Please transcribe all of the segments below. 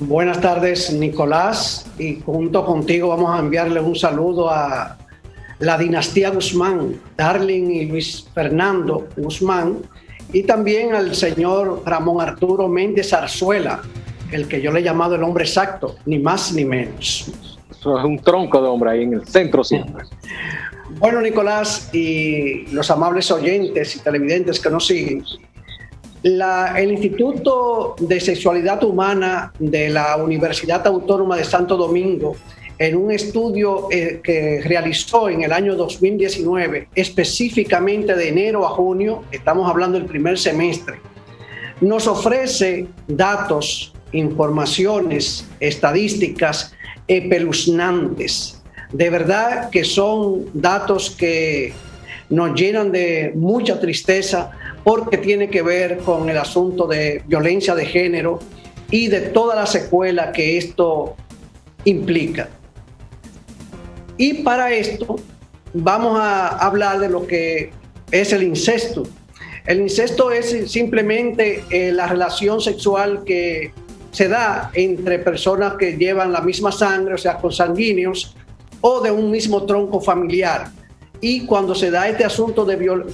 Buenas tardes, Nicolás, y junto contigo vamos a enviarle un saludo a la dinastía Guzmán, Darling y Luis Fernando Guzmán, y también al señor Ramón Arturo Méndez Zarzuela, el que yo le he llamado el hombre exacto, ni más ni menos. Eso es un tronco de hombre ahí en el centro siempre. Bueno, Nicolás y los amables oyentes y televidentes que nos siguen, el Instituto de Sexualidad Humana de la Universidad Autónoma de Santo Domingo, en un estudio que realizó en el año 2019, específicamente de enero a junio, estamos hablando del primer semestre, nos ofrece datos, informaciones, estadísticas espeluznantes. De verdad que son datos que nos llenan de mucha tristeza porque tiene que ver con el asunto de violencia de género y de toda la secuela que esto implica. Y para esto vamos a hablar de lo que es el incesto. El incesto es simplemente la relación sexual que se da entre personas que llevan la misma sangre, o sea, consanguíneos, o de un mismo tronco familiar. Y cuando se da este asunto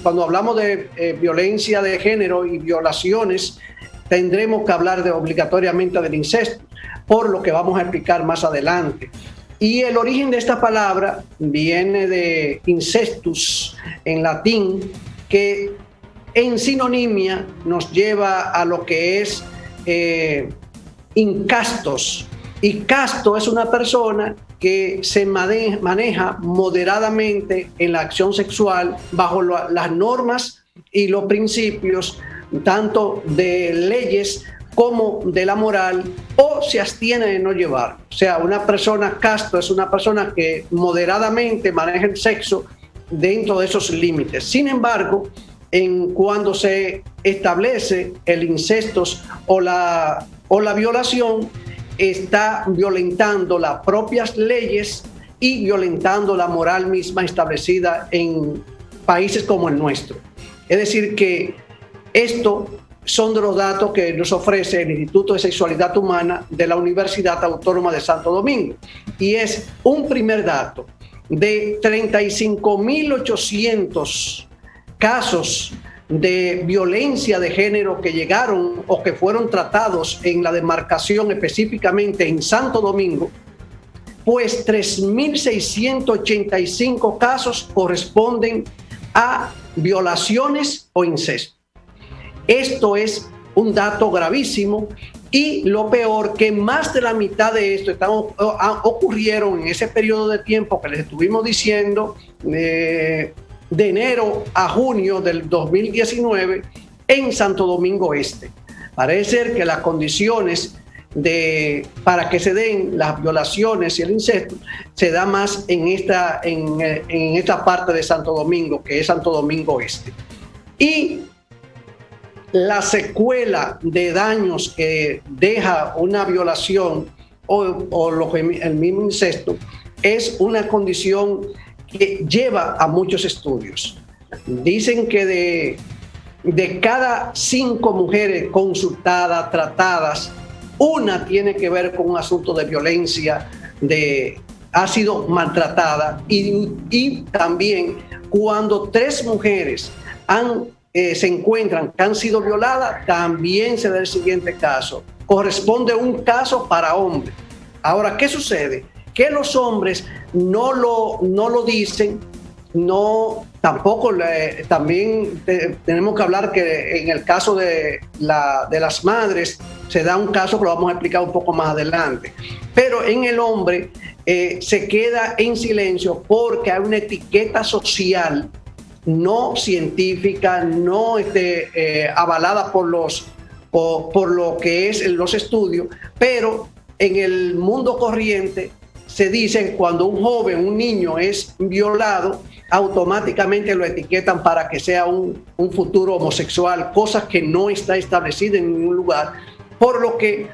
cuando hablamos de violencia de género y violaciones, tendremos que hablar obligatoriamente del incesto, por lo que vamos a explicar más adelante. Y el origen de esta palabra viene de incestus en latín, que en sinonimia nos lleva a lo que es incastos. Y casto es una persona que se maneja moderadamente en la acción sexual bajo las normas y los principios tanto de leyes como de la moral, o se abstiene de no llevar. O sea, una persona casto es una persona que moderadamente maneja el sexo dentro de esos límites. Sin embargo, cuando se establece el incesto o la violación, está violentando las propias leyes y violentando la moral misma establecida en países como el nuestro. Es decir, que esto son de los datos que nos ofrece el Instituto de Sexualidad Humana de la Universidad Autónoma de Santo Domingo. Y es un primer dato de 35.800 casos de violencia de género que llegaron o que fueron tratados en la demarcación, específicamente en Santo Domingo, pues 3.685 casos corresponden a violaciones o incesto. Esto es un dato gravísimo, y lo peor, que más de la mitad de esto ocurrieron en ese periodo de tiempo que les estuvimos diciendo, de enero a junio del 2019 en Santo Domingo Este. Parece ser que las condiciones para que se den las violaciones y el incesto se da más en esta parte de Santo Domingo, que es Santo Domingo Este. Y la secuela de daños que deja una violación o el mismo incesto es una condición que lleva a muchos estudios. Dicen que de cada 5 mujeres consultadas, tratadas, una tiene que ver con un asunto de violencia, ha sido maltratada, y también cuando 3 mujeres se encuentran que han sido violadas, también se da el siguiente caso. Corresponde un caso para hombres. Ahora, ¿qué sucede? Que los hombres no lo dicen, tampoco también tenemos que hablar que en el caso de las madres se da un caso, pero lo vamos a explicar un poco más adelante. Pero en el hombre se queda en silencio porque hay una etiqueta social no científica, no avalada por lo que es los estudios, pero en el mundo corriente se dice cuando un joven, un niño es violado, automáticamente lo etiquetan para que sea un futuro homosexual, cosa que no está establecida en ningún lugar, por lo que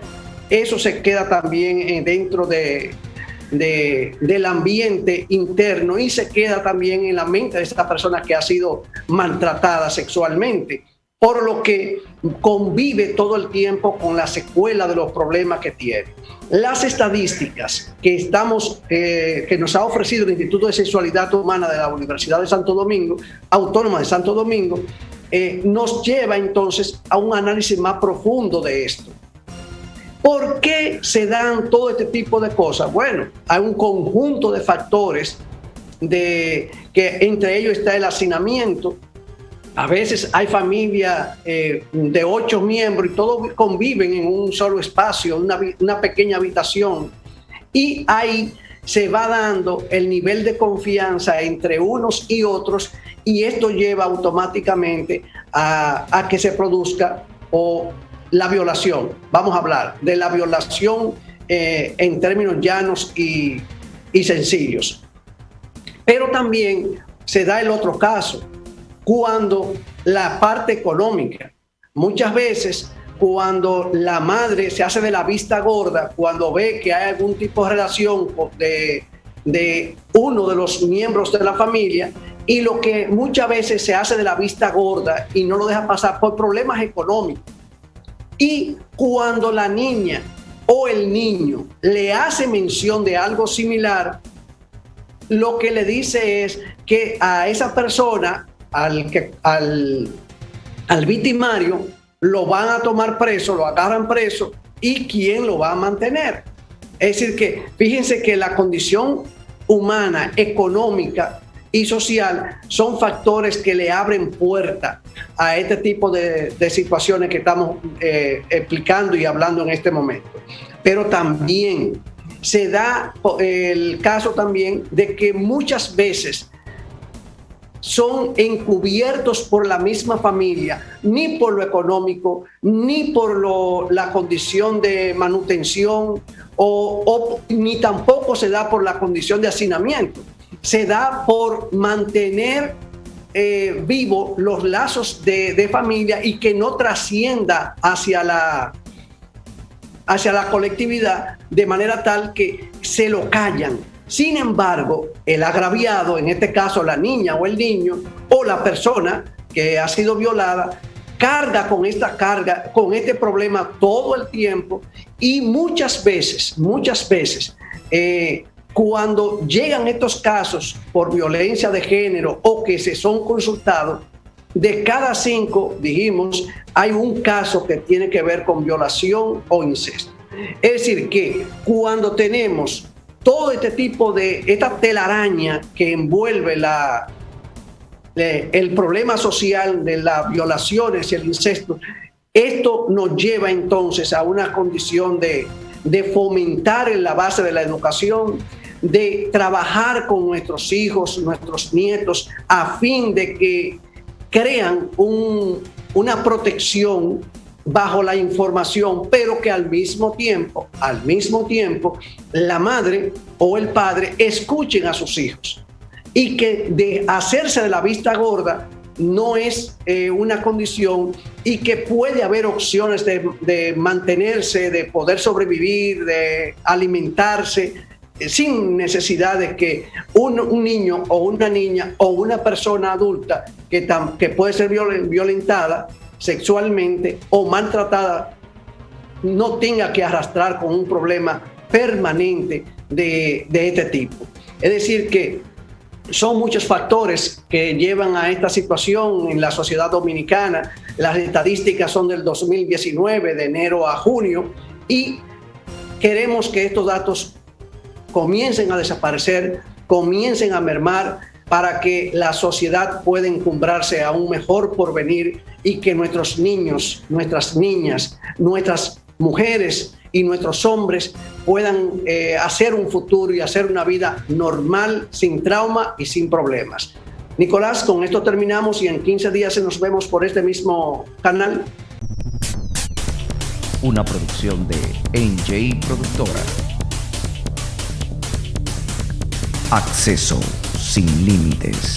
eso se queda también dentro del ambiente interno y se queda también en la mente de esta persona que ha sido maltratada sexualmente. por lo que convive todo el tiempo con la secuela de los problemas que tiene. Las estadísticas que nos ha ofrecido el Instituto de Sexualidad Humana de la Universidad de Santo Domingo, Autónoma de Santo Domingo, nos lleva entonces a un análisis más profundo de esto. ¿Por qué se dan todo este tipo de cosas? Bueno, hay un conjunto de factores que entre ellos está el hacinamiento. A veces hay familias de 8 miembros y todos conviven en un solo espacio, una pequeña habitación. Y ahí se va dando el nivel de confianza entre unos y otros, y esto lleva automáticamente a que se produzca la violación. Vamos a hablar de la violación en términos llanos y sencillos. Pero también se da el otro caso, cuando la parte económica, muchas veces cuando la madre se hace de la vista gorda, cuando ve que hay algún tipo de relación de uno de los miembros de la familia, y lo que muchas veces se hace de la vista gorda y no lo deja pasar por problemas económicos. Y cuando la niña o el niño le hace mención de algo similar, lo que le dice es que a esa persona, al victimario, lo van a tomar preso, lo agarran preso, y ¿quién lo va a mantener? Es decir que, fíjense que la condición humana, económica y social son factores que le abren puerta a este tipo de situaciones que estamos explicando y hablando en este momento. Pero también se da el caso también de que muchas veces son encubiertos por la misma familia, ni por lo económico, ni por la condición de manutención, ni tampoco se da por la condición de hacinamiento. Se da por mantener vivos los lazos de familia y que no trascienda hacia la colectividad, de manera tal que se lo callan. Sin embargo, el agraviado, en este caso la niña o el niño, o la persona que ha sido violada, carga con este problema todo el tiempo, y muchas veces, cuando llegan estos casos por violencia de género o que se son consultados, de cada 5, dijimos, hay un caso que tiene que ver con violación o incesto. Es decir, que cuando tenemos todo este tipo de esta telaraña que envuelve el problema social de las violaciones y el incesto, esto nos lleva entonces a una condición de fomentar en la base de la educación, de trabajar con nuestros hijos, nuestros nietos, a fin de que crean una protección bajo la información, pero que al mismo tiempo, la madre o el padre escuchen a sus hijos, y que de hacerse de la vista gorda no es una condición, y que puede haber opciones de mantenerse, de poder sobrevivir, de alimentarse, sin necesidad de que un niño o una niña o una persona adulta que puede ser violentada sexualmente o maltratada no tenga que arrastrar con un problema permanente de este tipo. Es decir que son muchos factores que llevan a esta situación en la sociedad dominicana. Las estadísticas son del 2019, de enero a junio, y queremos que estos datos comiencen a desaparecer, comiencen a mermar, para que la sociedad pueda encumbrarse a un mejor porvenir, y que nuestros niños, nuestras niñas, nuestras mujeres y nuestros hombres puedan hacer un futuro y hacer una vida normal, sin trauma y sin problemas. Nicolás, con esto terminamos, y en 15 días nos vemos por este mismo canal. Una producción de NJ Productora. Acceso sin límites.